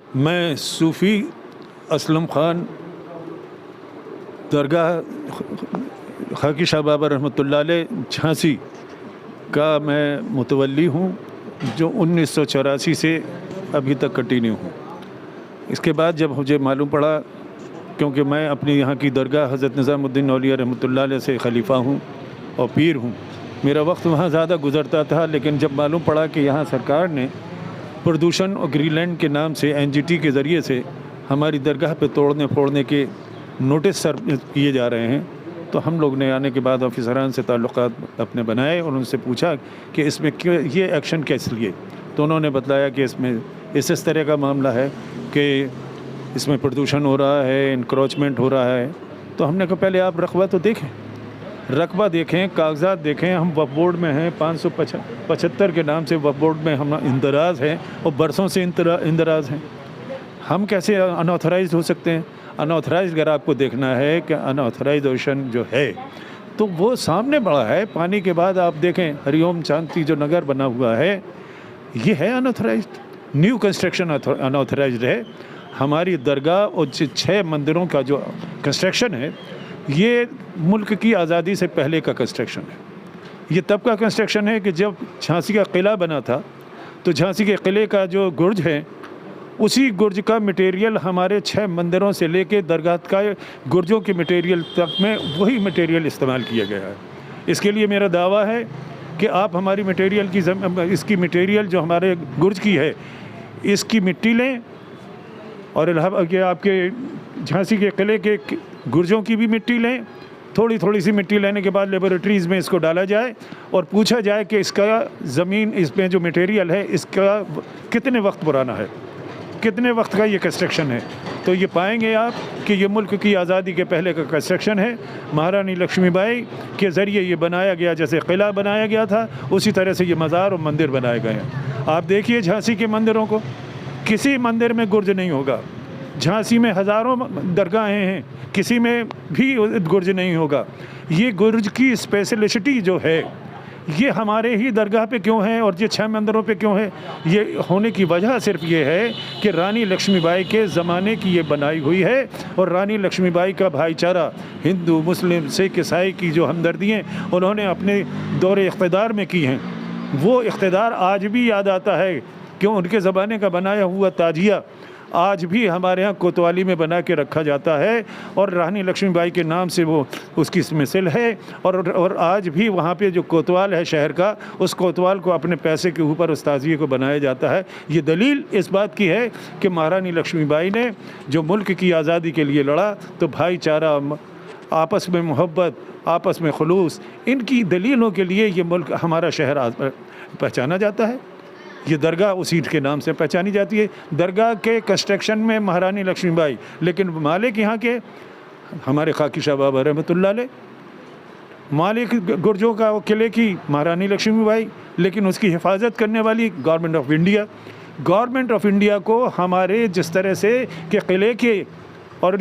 मैं सूफ़ी असलम ख़ान दरगाह खाकी शाह बाबा रहमतुल्लाह अलैह झांसी का मैं मुतवल्ली हूँ, जो 1984 से अभी तक कंटिन्यू हूँ। इसके बाद जब मुझे मालूम पड़ा, क्योंकि मैं अपनी यहाँ की दरगाह हज़रत निज़ामुद्दीन औलिया रहमतुल्लाह अलैह से ख़लीफ़ा हूँ और पीर हूँ, मेरा वक्त वहाँ ज़्यादा गुज़रता था। लेकिन जब मालूम पड़ा कि यहाँ सरकार ने प्रदूषण और ग्रीनलैंड के नाम से एनजीटी के ज़रिए से हमारी दरगाह पे तोड़ने फोड़ने के नोटिस सर्व किए जा रहे हैं, तो हम लोग ने आने के बाद ऑफिसरान से ताल्लुक़ात अपने बनाए और उनसे पूछा कि इसमें क्यों ये एक्शन कैसे लिए। तो उन्होंने बताया कि इसमें इस तरह का मामला है कि इसमें प्रदूषण हो रहा है, इंक्रोचमेंट हो रहा है। तो हमने कहा पहले आप रकबा तो देखें, रकबा देखें, कागजात देखें। हम वक्फ बोर्ड में हैं, 575 के नाम से वक्फ बोर्ड में हम इंदराज हैं और बरसों से इंदराज हैं। हम कैसे अनऑथराइज्ड हो सकते हैं? अनऑथराइज्ड अगर आपको देखना है कि अनऑथराइजेशन जो है तो वो सामने बड़ा है। पानी के बाद आप देखें हरिओम शांति जो नगर बना हुआ है, ये है अनऑथराइज्ड। न्यू कंस्ट्रक्शन अनऑथराइज्ड है। हमारी दरगाह और 6 मंदिरों का जो कंस्ट्रक्शन है, ये मुल्क की आज़ादी से पहले का कंस्ट्रक्शन है। ये तब का कंस्ट्रक्शन है कि जब झांसी का किला बना था, तो झांसी के किले का जो गुर्ज है, उसी गुर्ज का मटेरियल हमारे 6 मंदिरों से लेके दरगाह का गुर्जों के मटेरियल तक में वही मटेरियल इस्तेमाल किया गया है। इसके लिए मेरा दावा है कि आप हमारी मटेरियल की इसकी मटेरियल जो हमारे गुर्ज की है, इसकी मिट्टी लें और आपके झांसी के किले के गुर्जों की भी मिट्टी लें। थोड़ी थोड़ी सी मिट्टी लेने के बाद लेबोरेटरीज़ में इसको डाला जाए और पूछा जाए कि इसका ज़मीन, इसमें जो मटेरियल है, इसका कितने वक्त पुराना है, कितने वक्त का ये कंस्ट्रक्शन है। तो ये पाएंगे आप कि ये मुल्क की आज़ादी के पहले का कंस्ट्रक्शन है। महारानी लक्ष्मीबाई के ज़रिए ये बनाया गया, जैसे किला बनाया गया था, उसी तरह से ये मज़ार और मंदिर बनाए गए हैं। आप देखिए झांसी के मंदिरों को, किसी मंदिर में गुर्ज नहीं होगा। झांसी में हज़ारों दरगाहें हैं, किसी में भी गुर्ज नहीं होगा। ये गुर्ज की स्पेशलिसिटी जो है, ये हमारे ही दरगाह पे क्यों है और ये 6 मंदिरों पे क्यों है? ये होने की वजह सिर्फ ये है कि रानी लक्ष्मीबाई के ज़माने की ये बनाई हुई है और रानी लक्ष्मीबाई का भाईचारा, हिंदू मुस्लिम सिख ईसाई की जो हमदर्दियाँ उन्होंने अपने दौरे इक़्तिदार में की हैं, वो इक़्तिदार आज भी याद आता है। क्यों? उनके ज़माने का बनाया हुआ ताजिया आज भी हमारे यहाँ कोतवाली में बना के रखा जाता है और रानी लक्ष्मीबाई के नाम से वो उसकी मिसल है। और आज भी वहाँ पे जो कोतवाल है शहर का, उस कोतवाल को अपने पैसे के ऊपर उस ताजिए को बनाया जाता है। ये दलील इस बात की है कि महारानी लक्ष्मीबाई ने जो मुल्क की आज़ादी के लिए लड़ा, तो भाईचारा, आपस में मोहब्बत, आपस में खुलूस, इनकी दलीलों के लिए ये मुल्क, हमारा शहर पहचाना जाता है। ये दरगाह उसी के नाम से पहचानी जाती है। दरगाह के कंस्ट्रक्शन में महारानी लक्ष्मीबाई, लेकिन मालिक यहाँ के हमारे खाकी शाह बाबा रहमतुल्लाह अलैह, मालिक गुर्जों का वो किले की महारानी लक्ष्मीबाई, लेकिन उसकी हिफाजत करने वाली government of India. Government of India को हमारे जिस तरह से कि किले के और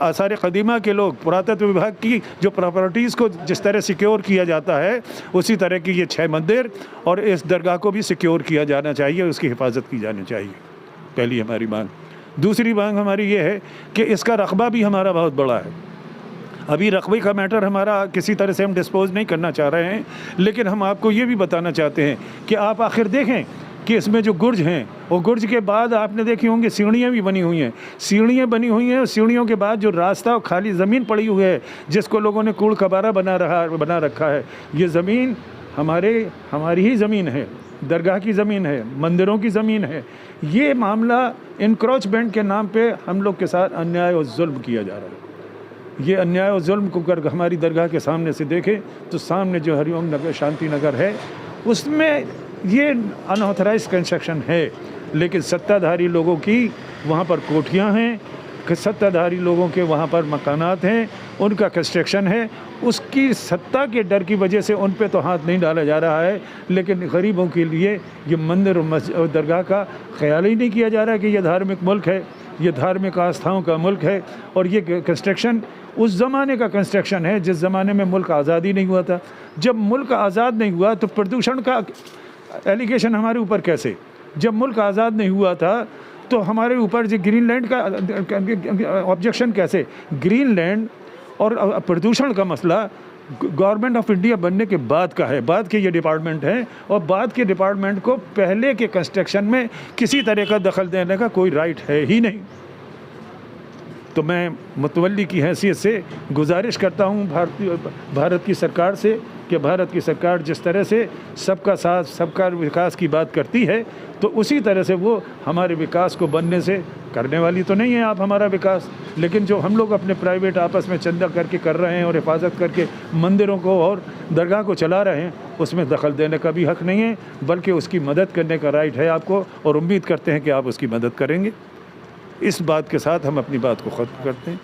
आसार क़दीमा के लोग, पुरातत्व विभाग की जो प्रॉपर्टीज़ को जिस तरह सिक्योर किया जाता है, उसी तरह की ये 6 मंदिर और इस दरगाह को भी सिक्योर किया जाना चाहिए, उसकी हिफाजत की जानी चाहिए। पहली हमारी मांग। दूसरी मांग हमारी ये है कि इसका रकबा भी हमारा बहुत बड़ा है। अभी रकबे का मैटर हमारा किसी तरह से हम डिस्पोज नहीं करना चाह रहे हैं, लेकिन हम आपको ये भी बताना चाहते हैं कि आप आखिर देखें कि इसमें जो गुर्ज हैं, वो गुर्ज के बाद आपने देखी होंगी सीढ़ियाँ भी बनी हुई हैं। सीढ़ियाँ बनी हुई हैं और सीढ़ियों के बाद जो रास्ता और खाली ज़मीन पड़ी हुई है, जिसको लोगों ने कूड़ कबारा बना रखा है, ये ज़मीन हमारी ही ज़मीन है, दरगाह की ज़मीन है, मंदिरों की ज़मीन है। ये मामला इंक्रोचमेंट के नाम पे हम लोग के साथ अन्याय और जुल्म किया जा रहा है। ये अन्याय और जुल्म को कर हमारी दरगाह के सामने से देखें तो सामने जो हरिओम नगर शांति नगर है, उसमें ये अनऑथराइज कंस्ट्रक्शन है, लेकिन सत्ताधारी लोगों की वहाँ पर कोठियाँ हैं, सत्ताधारी लोगों के वहाँ पर मकानात हैं, उनका कंस्ट्रक्शन है। उसकी सत्ता के डर की वजह से उन पे तो हाथ नहीं डाला जा रहा है, लेकिन गरीबों के लिए ये मंदिर और दरगाह का ख्याल ही नहीं किया जा रहा है कि ये धार्मिक मुल्क है, ये धार्मिक आस्थाओं का मुल्क है। और ये कंस्ट्रक्शन उस ज़माने का कंस्ट्रक्शन है जिस ज़माने में मुल्क आज़ादी नहीं हुआ था। जब मुल्क आज़ाद नहीं हुआ तो प्रदूषण का एलिगेशन हमारे ऊपर कैसे? जब मुल्क आज़ाद नहीं हुआ था तो हमारे ऊपर जो ग्रीनलैंड का ऑब्जेक्शन कैसे? ग्रीनलैंड और प्रदूषण का मसला गवर्नमेंट ऑफ इंडिया बनने के बाद का है, बाद के ये डिपार्टमेंट है, और बाद के डिपार्टमेंट को पहले के कंस्ट्रक्शन में किसी तरह का दखल देने का कोई राइट है ही नहीं। तो मैं मुतवल्ली की हैसियत से गुजारिश करता हूँ भारत की सरकार से कि भारत की सरकार जिस तरह से सबका साथ सबका विकास की बात करती है, तो उसी तरह से वो हमारे विकास को बनने से करने वाली तो नहीं है आप हमारा विकास, लेकिन जो हम लोग अपने प्राइवेट आपस में चंदा करके कर रहे हैं और हिफाजत करके मंदिरों को और दरगाह को चला रहे हैं, उसमें दखल देने का भी हक़ नहीं है, बल्कि उसकी मदद करने का राइट है आपको, और उम्मीद करते हैं कि आप उसकी मदद करेंगे। इस बात के साथ हम अपनी बात को ख़त्म करते हैं।